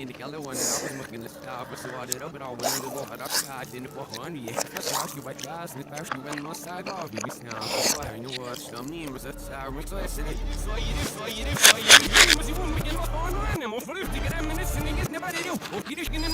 in the other one, I was looking at the top, so I did up it all when I go hard up, I didn't for honey. That's why you by gas, and if you went on side off, you sound so I know what some name was a sour, so I said, so you did, was you won't begin up on animal for 50 minutes, and it's never did you. Oh, Peter's going to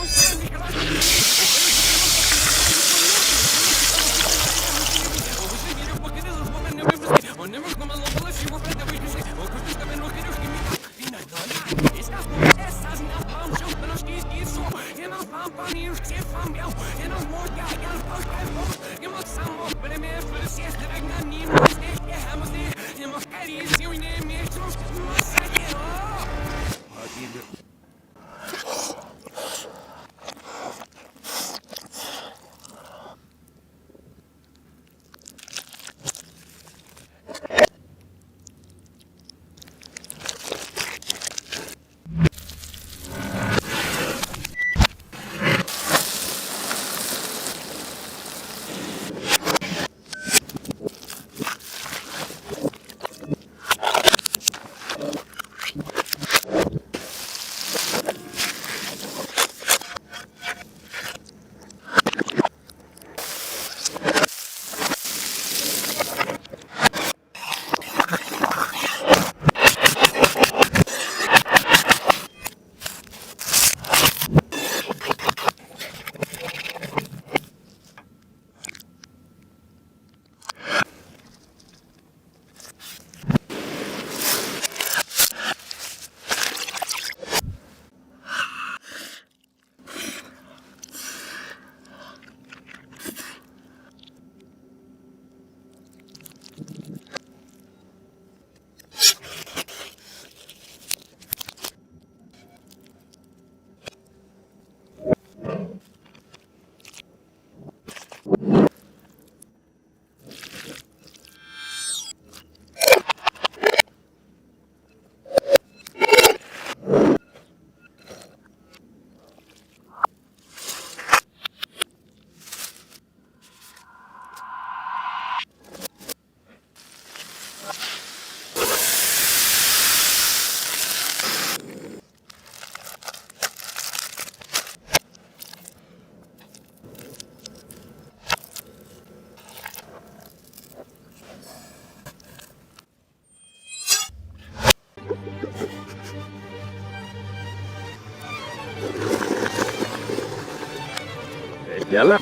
Yalla.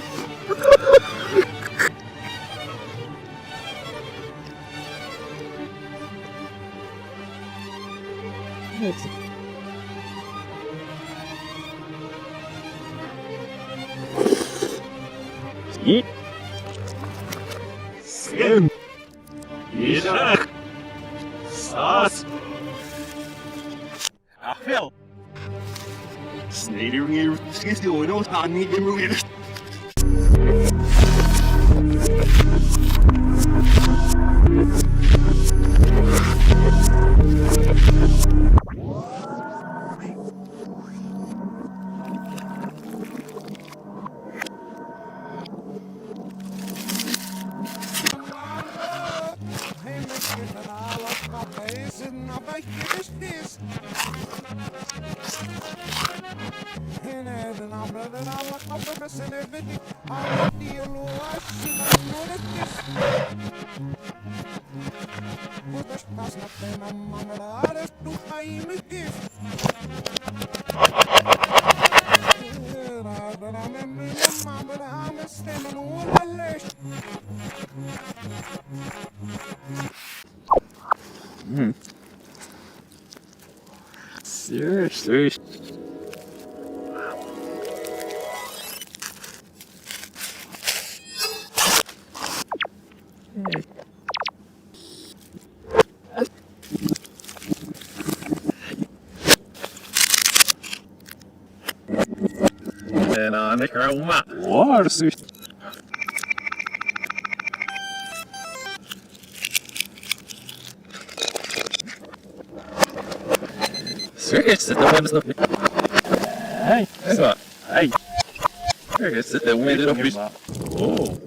Sen. Ishak. Sas. Afel. Sneeder weer. Schiet je oor, gaan niet meer. Seriously. En aan de kroma. Waar is het? Serieus, zit de wind nog niet. Hey, zo. Hey. Serieus, zit de wind nog niet. Oh.